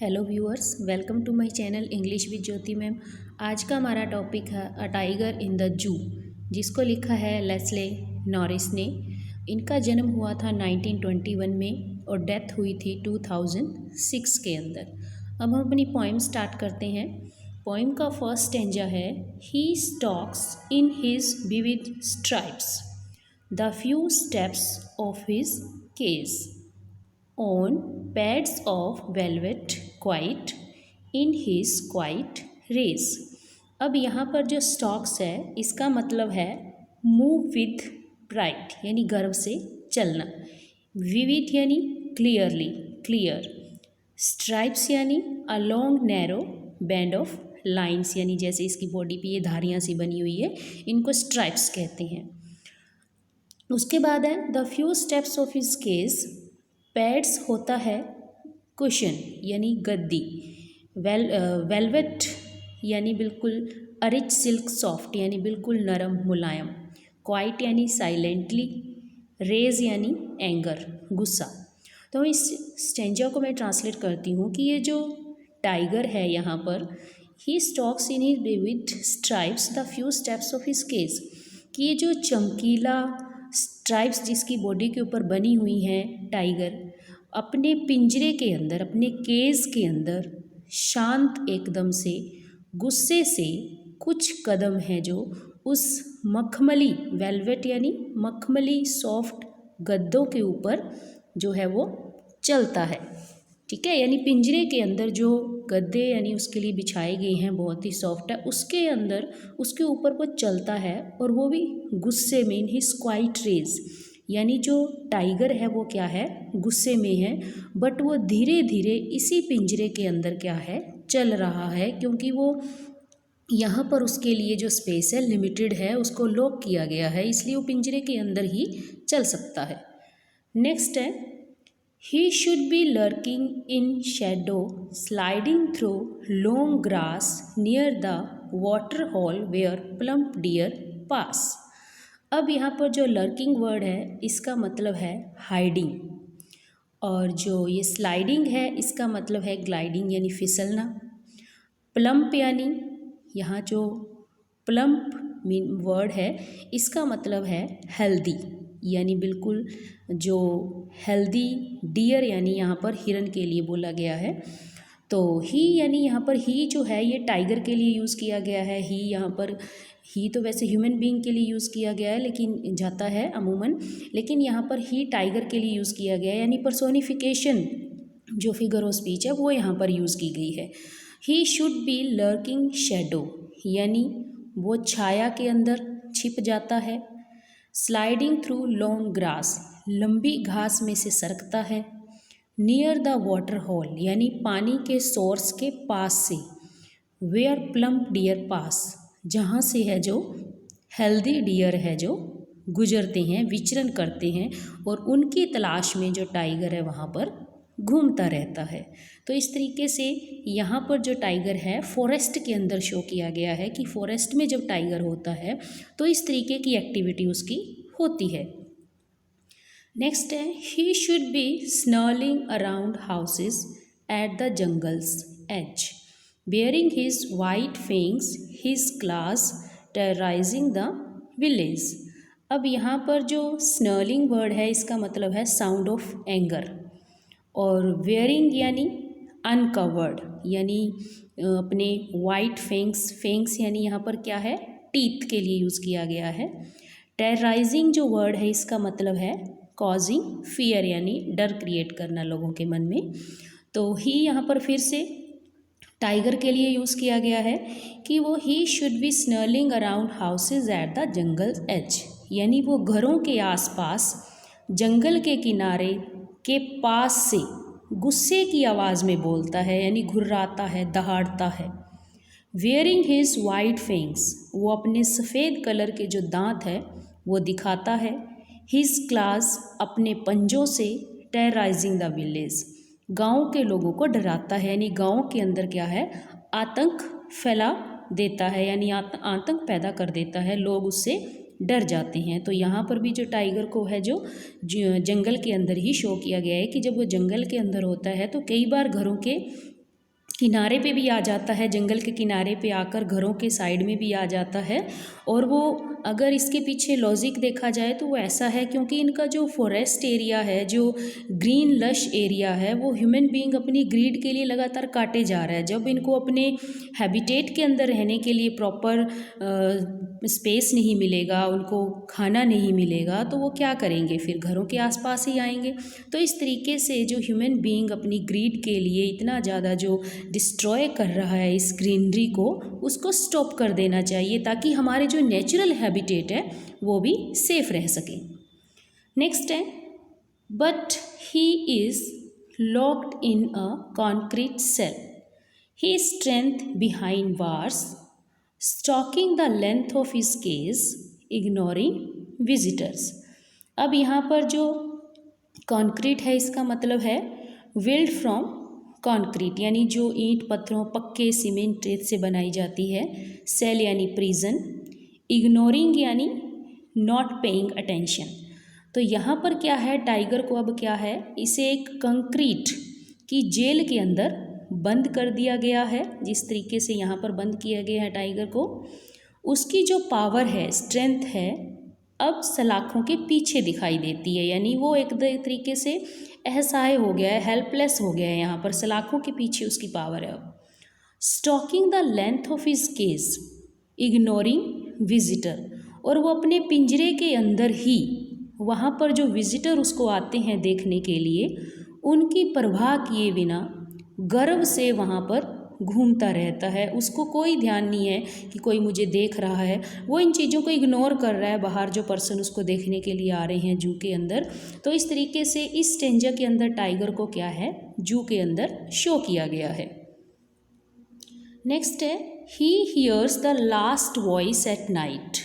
Hello viewers, welcome to my channel English with Jyoti ma'am. आज का हमारा टॉपिक है a tiger in the zoo, जिसको लिखा है लेस्ले नॉरिस ने। इनका जन्म हुआ था 1921 में और डेथ हुई थी 2006 के अंदर। अब हम अपनी पोइम स्टार्ट करते हैं। पोइम का फर्स्ट स्टेंजा है, he stalks in his vivid stripes the few steps of his cage on pads of velvet quite in his quiet race। अब यहाँ पर जो स्टॉक्स है इसका मतलब है मूव विथ प्राइड, यानी गर्व से चलना। विविड यानी क्लियरली, क्लियर। स्ट्राइप्स यानी a long narrow band of lines, यानी जैसे इसकी बॉडी पे ये धारियाँ सी बनी हुई है, इनको स्ट्राइप्स कहते हैं। उसके बाद है the few steps of his case. Pads होता है कुशन यानी गद्दी। वेलवेट यानी बिल्कुल, रिच सिल्क सॉफ्ट यानी बिल्कुल नरम मुलायम। क्वाइट यानी साइलेंटली। रेज यानी एंगर, गुस्सा। तो इस स्टेंजा को मैं ट्रांसलेट करती हूँ कि ये जो टाइगर है यहाँ पर, he stalks in his vivid stripes the few steps of his cage, कि ये जो चमकीला स्ट्राइप्स जिसकी बॉडी के ऊपर बनी हुई हैं, टाइगर अपने पिंजरे के अंदर, अपने केज के अंदर शांत एकदम से, गुस्से से कुछ कदम हैं जो उस मखमली, वेलवेट यानी मखमली सॉफ्ट गद्दों के ऊपर जो है वो चलता है। ठीक है, यानी पिंजरे के अंदर जो गद्दे यानी उसके लिए बिछाए गए हैं, बहुत ही सॉफ्ट है, उसके अंदर उसके ऊपर वो चलता है, और वो भी गुस्से में। इन हिज क्वाइट रेज, यानी जो टाइगर है वो क्या है, गुस्से में है, बट वो धीरे धीरे इसी पिंजरे के अंदर क्या है, चल रहा है, क्योंकि वो यहाँ पर उसके लिए जो स्पेस है लिमिटेड है, उसको लॉक किया गया है, इसलिए वो पिंजरे के अंदर ही चल सकता है। नेक्स्ट है, he should be lurking in shadow, sliding through long grass near the water hole where plump deer pass। अब यहाँ पर जो लर्किंग वर्ड है इसका मतलब है हाइडिंग, और जो ये स्लाइडिंग है इसका मतलब है ग्लाइडिंग यानी फिसलना। प्लम्प यानी यहाँ जो प्लम्प मीन वर्ड है इसका मतलब है हेल्दी, यानी बिल्कुल जो हेल्दी। डियर यानी यहाँ पर हिरन के लिए बोला गया है। तो ही यानी यहाँ पर ही जो है ये टाइगर के लिए यूज़ किया गया है। ही यहाँ पर, ही तो वैसे ह्यूमन बीइंग के लिए यूज़ किया गया है लेकिन जाता है अमूमन, लेकिन यहाँ पर ही टाइगर के लिए यूज़ किया गया है, यानी पर्सोनिफिकेशन जो फिगर ऑफ स्पीच है वो यहाँ पर यूज़ की गई है। He should be lurking shadow, यानी वो छाया के अंदर छिप जाता है। स्लाइडिंग थ्रू लॉन्ग ग्रास, लंबी घास में से सरकता है। नियर द वाटर होल, यानी पानी के सोर्स के पास से। वेयर प्लम्प डियर पास, जहाँ से है जो हेल्दी डियर है जो गुजरते हैं, विचरण करते हैं, और उनकी तलाश में जो टाइगर है वहाँ पर घूमता रहता है। तो इस तरीके से यहाँ पर जो टाइगर है फॉरेस्ट के अंदर शो किया गया है कि फॉरेस्ट में जब टाइगर होता है तो इस तरीके की एक्टिविटी उसकी होती है। नेक्स्ट है, he should be snarling around houses at the jungle's edge, baring his white fangs, his claws terrorising the village. अब यहाँ पर जो स्नर्लिंग वर्ड है इसका मतलब है साउंड ऑफ एंगर, और वेयरिंग यानी अनकवर्ड, यानी अपने वाइट फेंग्स, फेंग्स यानी यहाँ पर क्या है, टीथ के लिए यूज़ किया गया है। टेरराइजिंग जो वर्ड है इसका मतलब है कॉजिंग फियर, यानी डर क्रिएट करना लोगों के मन में। तो ही यहाँ पर फिर से टाइगर के लिए यूज़ किया गया है कि वो he should be snarling around houses at the jungle edge, यानी वो घरों के आसपास जंगल के किनारे के पास से गुस्से की आवाज़ में बोलता है, यानी घुर्राता है, दहाड़ता है। वेयरिंग हिज वाइट फेंग्स, वो अपने सफ़ेद कलर के जो दांत है वो दिखाता है। हिज क्लास, अपने पंजों से, टेरराइजिंग द विलेज, गाँव के लोगों को डराता है, यानी गाँव के अंदर क्या है, आतंक फैला देता है, यानी आतंक पैदा कर देता है, लोग उससे डर जाते हैं। तो यहाँ पर भी जो टाइगर को है जो जंगल के अंदर ही शो किया गया है कि जब वो जंगल के अंदर होता है तो कई बार घरों के किनारे पे भी आ जाता है, जंगल के किनारे पे आकर घरों के साइड में भी आ जाता है। और वो अगर इसके पीछे लॉजिक देखा जाए तो वो ऐसा है क्योंकि इनका जो फॉरेस्ट एरिया है, जो ग्रीन लश एरिया है, वो ह्यूमन बीइंग अपनी ग्रीड के लिए लगातार काटे जा रहा है। जब इनको अपने हैबिटेट के अंदर रहने के लिए प्रॉपर स्पेस नहीं मिलेगा, उनको खाना नहीं मिलेगा, तो वो क्या करेंगे, फिर घरों के आसपास ही आएंगे। तो इस तरीके से जो ह्यूमन बीइंग अपनी ग्रीड के लिए इतना ज़्यादा जो डिस्ट्रॉय कर रहा है इस ग्रीनरी को, उसको स्टॉप कर देना चाहिए ताकि हमारे जो नेचुरल हैबिटेट है वो भी सेफ रह सके। नेक्स्ट है, but he is locked in a concrete cell, he strength behind wars, stalking the length of his case, ignoring visitors. अब यहाँ पर जो कॉन्क्रीट है इसका मतलब है बिल्ड फ्रॉम कॉन्क्रीट, यानी जो ईंट पत्थरों पक्के सीमेंट रेत से बनाई जाती है। सेल यानी प्रिजन, इग्नोरिंग यानी नॉट पेइंग अटेंशन। तो यहाँ पर क्या है, टाइगर को अब क्या है, इसे एक कंक्रीट की जेल के अंदर बंद कर दिया गया है। जिस तरीके से यहाँ पर बंद किया गया है टाइगर को, उसकी जो पावर है, स्ट्रेंथ है, अब सलाखों के पीछे दिखाई देती है। यानी वो एक तरीके से असहाय हो गया है, हेल्पलेस हो गया है, यहाँ पर सलाखों के पीछे उसकी पावर है अब। Stalking the length of his case, ignoring visitor, और वो अपने पिंजरे के अंदर ही वहाँ पर जो विजिटर उसको आते हैं देखने के लिए, उनकी परवाह किए बिना गर्व से वहाँ पर घूमता रहता है। उसको कोई ध्यान नहीं है कि कोई मुझे देख रहा है, वो इन चीज़ों को इग्नोर कर रहा है, बाहर जो पर्सन उसको देखने के लिए आ रहे हैं जू के अंदर। तो इस तरीके से इस स्टेंजा के अंदर टाइगर को क्या है, जू के अंदर शो किया गया है। नेक्स्ट है, he hears the last voice at night,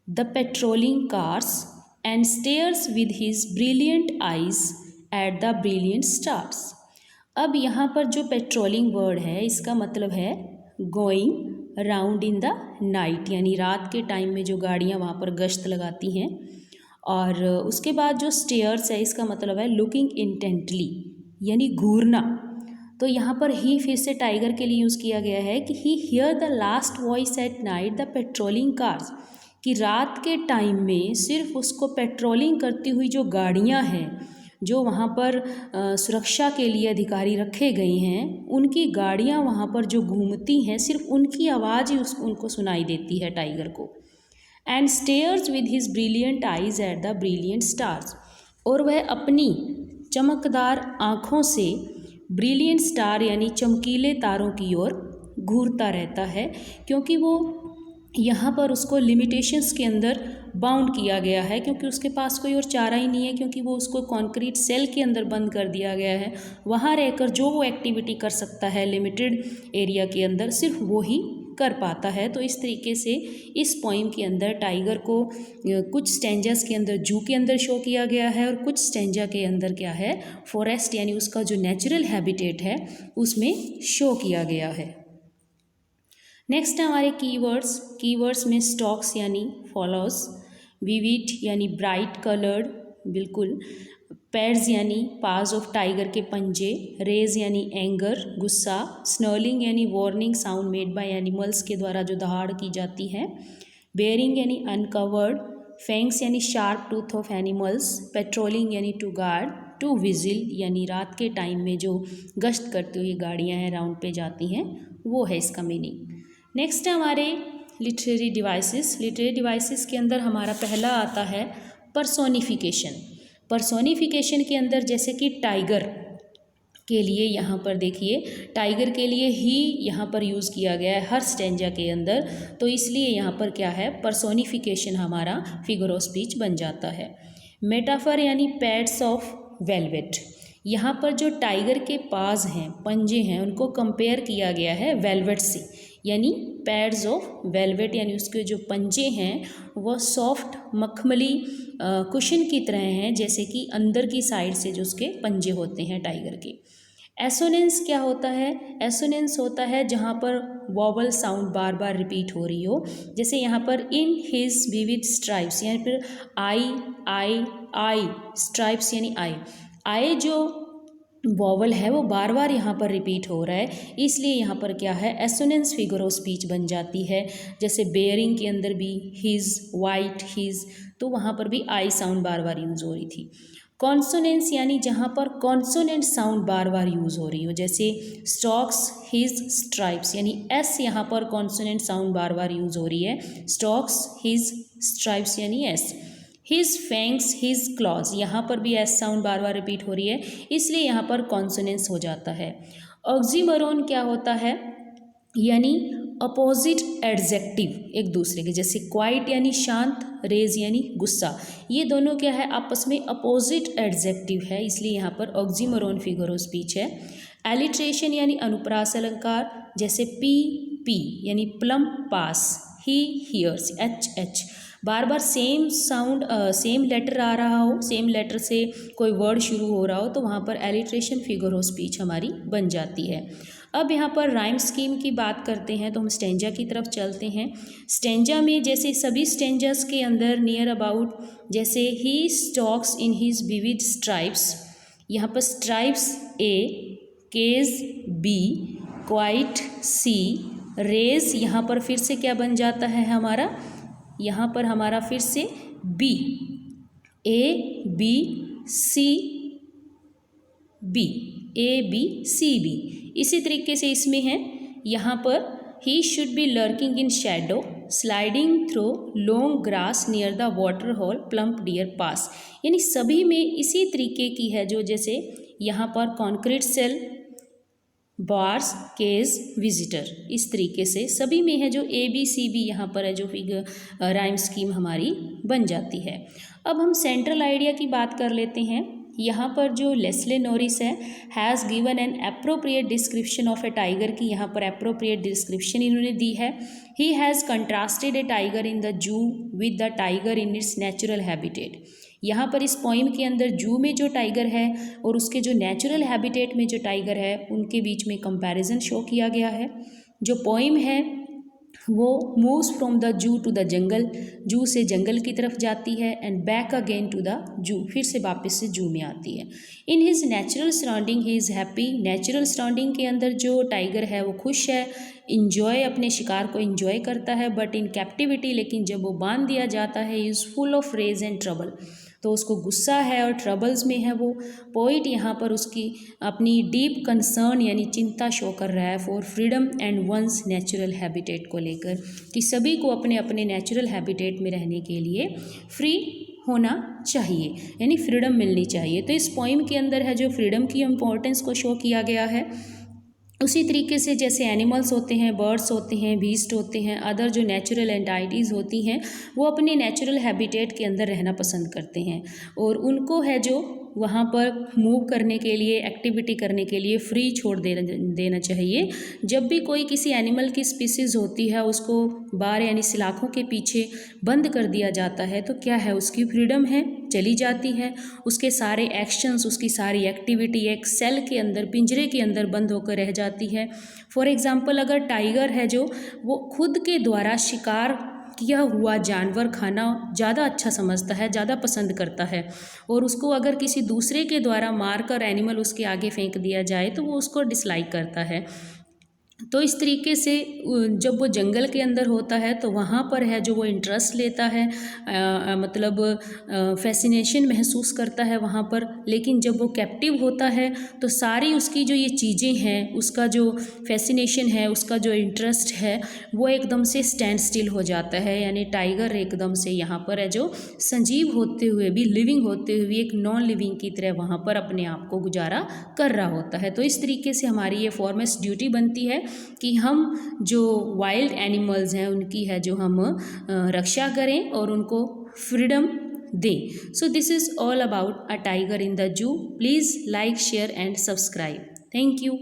the patrolling cars, and stairs with his brilliant eyes at the brilliant stars. अब यहाँ पर जो पेट्रोलिंग वर्ड है इसका मतलब है going round in the night, यानी रात के टाइम में जो गाड़ियाँ वहाँ पर गश्त लगाती हैं। और उसके बाद जो स्टेयर्स है इसका मतलब है लुकिंग इंटेंटली, यानी घूरना। तो यहाँ पर ही फिर से टाइगर के लिए यूज़ किया गया है कि he hear the last voice at night the patrolling cars, कि रात के टाइम में सिर्फ उसको पेट्रोलिंग करती हुई जो गाड़ियाँ हैं, जो वहाँ पर सुरक्षा के लिए अधिकारी रखे गए हैं, उनकी गाड़ियाँ वहाँ पर जो घूमती हैं, सिर्फ उनकी आवाज़ ही उनको सुनाई देती है टाइगर को। And stairs with his brilliant eyes at the brilliant stars, और वह अपनी चमकदार आँखों से ब्रिलियंट स्टार यानी चमकीले तारों की ओर घूरता रहता है, क्योंकि वो यहाँ पर उसको लिमिटेशंस के अंदर बाउंड किया गया है, क्योंकि उसके पास कोई और चारा ही नहीं है, क्योंकि वो उसको कॉन्क्रीट सेल के अंदर बंद कर दिया गया है। वहाँ रहकर जो वो एक्टिविटी कर सकता है लिमिटेड एरिया के अंदर, सिर्फ वो ही कर पाता है। तो इस तरीके से इस पोइम के अंदर टाइगर को कुछ स्टेंजास के अंदर जू के अंदर शो किया गया है, और कुछ स्टेंजा के अंदर क्या है, फॉरेस्ट यानी उसका जो नेचुरल हैबिटेट है उसमें शो किया गया है। नेक्स्ट है हमारे कीवर्ड्स। कीवर्ड्स में स्टॉक्स यानी फॉलोज, विविड यानी ब्राइट कलर्ड, बिल्कुल, पैड्स यानी पास ऑफ टाइगर के पंजे, रेज यानी एंगर गुस्सा, स्नर्लिंग यानी warning sound made by animals के द्वारा जो दहाड़ की जाती है, बेयरिंग यानी अनकवर्ड, फैंग्स यानी sharp tooth of animals, patrolling यानी टू गार्ड, टू विजिल यानी रात के टाइम में जो गश्त करती हुई गाड़ियाँ हैं राउंड पे जाती हैं, वो है इसका मीनिंग। नेक्स्ट है हमारे लिटरेरी डिवाइसेस। लिटरेरी डिवाइसेस के अंदर हमारा पहला आता है पर्सोनिफिकेशन। पर्सोनिफिकेशन के अंदर जैसे कि टाइगर के लिए यहाँ पर देखिए, टाइगर के लिए ही यहाँ पर यूज़ किया गया है हर स्टेंजा के अंदर, तो इसलिए यहाँ पर क्या है, पर्सोनिफिकेशन हमारा फिगर ऑफ स्पीच बन जाता है। मेटाफर यानी पैड्स ऑफ वेलवेट, यहाँ पर जो टाइगर के पास हैं, पंजे हैं, उनको कंपेयर किया गया है वेलवेट से, यानी पैड्स ऑफ वेलवेट, यानी उसके जो पंजे हैं वह सॉफ्ट मखमली कुशन की तरह हैं, जैसे कि अंदर की साइड से जो उसके पंजे होते हैं टाइगर के। एसोनेंस क्या होता है? एसोनेंस होता है जहाँ पर वॉवल साउंड बार बार रिपीट हो रही हो, जैसे यहाँ पर इन हिज विविड स्ट्राइप्स, यहाँ पर आई आई आई, स्ट्राइप्स यानी आई, आई जो वॉवल है वो बार बार यहाँ पर रिपीट हो रहा है, इसलिए यहाँ पर क्या है, एसोनेंस फिगर ऑफ स्पीच बन जाती है। जैसे बेयरिंग के अंदर भी हिज, वाइट, हिज, तो वहाँ पर भी I sound bar bar use हो रही थी। कॉन्सोनेंट्स यानी जहाँ पर कॉन्सोनेंट साउंड बार बार यूज़ हो रही हो, जैसे स्टॉक्स, हिज, स्ट्राइप्स, यानी एस यहाँ पर कॉन्सोनेंट साउंड बार बार यूज़ हो रही है। स्टॉक्स, हिज, स्ट्राइप्स यानी S. His fangs, his clause, यहाँ पर भी एस साउंड बार बार रिपीट हो रही है, इसलिए यहाँ पर कॉन्सोनेंस हो जाता है। ऑक्सीमोरोन क्या होता है, यानी अपोजिट एडजेक्टिव एक दूसरे के, जैसे क्वाइट यानी शांत, रेज यानी गुस्सा, ये दोनों क्या है, आपस में अपोजिट एडजेक्टिव है, इसलिए यहाँ पर ऑक्सीमोरोन फिगर ऑफ स्पीच है। एलिट्रेशन यानी अनुप्रास अलंकार, जैसे पी, पी यानी प्लम, पास, ही, हियर्स, एच, एच, बार बार सेम साउंड, सेम लेटर आ रहा हो, सेम लेटर से कोई वर्ड शुरू हो रहा हो, तो वहाँ पर एलिट्रेशन फिगर ऑफ स्पीच हमारी बन जाती है। अब यहाँ पर राइम स्कीम की बात करते हैं, तो हम स्टेंजा की तरफ चलते हैं। स्टेंजा में जैसे सभी स्टेंजास के अंदर नियर अबाउट, जैसे ही stalks in his vivid stripes, यहाँ पर stripes A, cage B, quiet C, rage यहाँ पर फिर से क्या बन जाता है हमारा, यहाँ पर हमारा फिर से B, A B C B, A B C B. इसी तरीके से इसमें है, यहाँ पर he should be lurking in shadow, sliding through long grass near the water hole, plump deer pass, यानी सभी में इसी तरीके की है, जो जैसे यहाँ पर concrete cell, bars, cage, visitor, इस तरीके से सभी में है जो ए बी सी बी यहाँ पर है, जो फिगर राइम स्कीम हमारी बन जाती है। अब हम सेंट्रल आइडिया की बात कर लेते हैं। यहाँ पर जो लेस्ले नॉरिस है, has given an appropriate description of A tiger की, यहाँ पर अप्रोप्रिएट डिस्क्रिप्शन इन्होंने दी है। He has contrasted A tiger in the zoo with the tiger in its natural habitat, यहाँ पर इस पोइम के अंदर जू में जो टाइगर है और उसके जो नेचुरल हैबिटेट में जो टाइगर है, उनके बीच में कंपैरिजन शो किया गया है। जो पोइम है वो moves from the zoo to the jungle, zoo से जंगल की तरफ जाती है, and back again to the zoo, फिर से वापस से जू में आती है। In his natural surrounding he is happy, natural surrounding के अंदर जो टाइगर है वो खुश है, इंजॉय, अपने शिकार को इंजॉय करता है। बट इन कैप्टिविटी, लेकिन जब वो बांध दिया जाता है, is full of rage and trouble, तो उसको गुस्सा है और ट्रबल्स में है वो। पोइट यहाँ पर उसकी अपनी डीप कंसर्न यानी चिंता शो कर रहा है for freedom and once natural habitat को लेकर, कि सभी को अपने अपने नेचुरल हैबिटेट में रहने के लिए फ्री होना चाहिए, यानी फ्रीडम मिलनी चाहिए। तो इस पोइम के अंदर है जो फ्रीडम की इम्पोर्टेंस को शो किया गया है। उसी तरीके से जैसे एनिमल्स होते हैं, बर्ड्स होते हैं, बीस्ट होते हैं, अदर जो नेचुरल एंटाइटीज़ होती हैं, वो अपने नेचुरल हैबिटेट के अंदर रहना पसंद करते हैं, और उनको है जो वहाँ पर मूव करने के लिए, एक्टिविटी करने के लिए फ्री छोड़ देना चाहिए। जब भी कोई किसी एनिमल की स्पीसीज़ होती है, उसको बार यानी सलाखों के पीछे बंद कर दिया जाता है, तो क्या है, उसकी फ्रीडम है, चली जाती है, उसके सारे एक्शंस, उसकी सारी एक्टिविटी एक सेल के अंदर, पिंजरे के अंदर बंद होकर रह जाती है। फॉर एग्ज़ाम्पल, अगर टाइगर है जो, वो खुद के द्वारा शिकार किया हुआ जानवर खाना ज़्यादा अच्छा समझता है, ज़्यादा पसंद करता है, और उसको अगर किसी दूसरे के द्वारा मारकर एनिमल उसके आगे फेंक दिया जाए तो वो उसको डिसलाइक करता है। तो इस तरीके से जब वो जंगल के अंदर होता है तो वहाँ पर है जो वो इंटरेस्ट लेता है, मतलब फैसिनेशन महसूस करता है वहाँ पर। लेकिन जब वो कैप्टिव होता है तो सारी उसकी जो ये चीज़ें हैं, उसका जो फैसिनेशन है, उसका जो इंटरेस्ट है, वो एकदम से स्टैंड स्टिल हो जाता है। यानी टाइगर एकदम से यहाँ पर है जो संजीव होते हुए भी, लिविंग होते हुए एक नॉन लिविंग की तरह वहाँ पर अपने आप को गुजारा कर रहा होता है। तो इस तरीके से हमारी ये फॉरमोस्ट ड्यूटी बनती है कि हम जो वाइल्ड एनिमल्स हैं उनकी है जो हम रक्षा करें और उनको फ्रीडम दें। So this is all about a tiger in the zoo. Please like, share and subscribe. Thank you.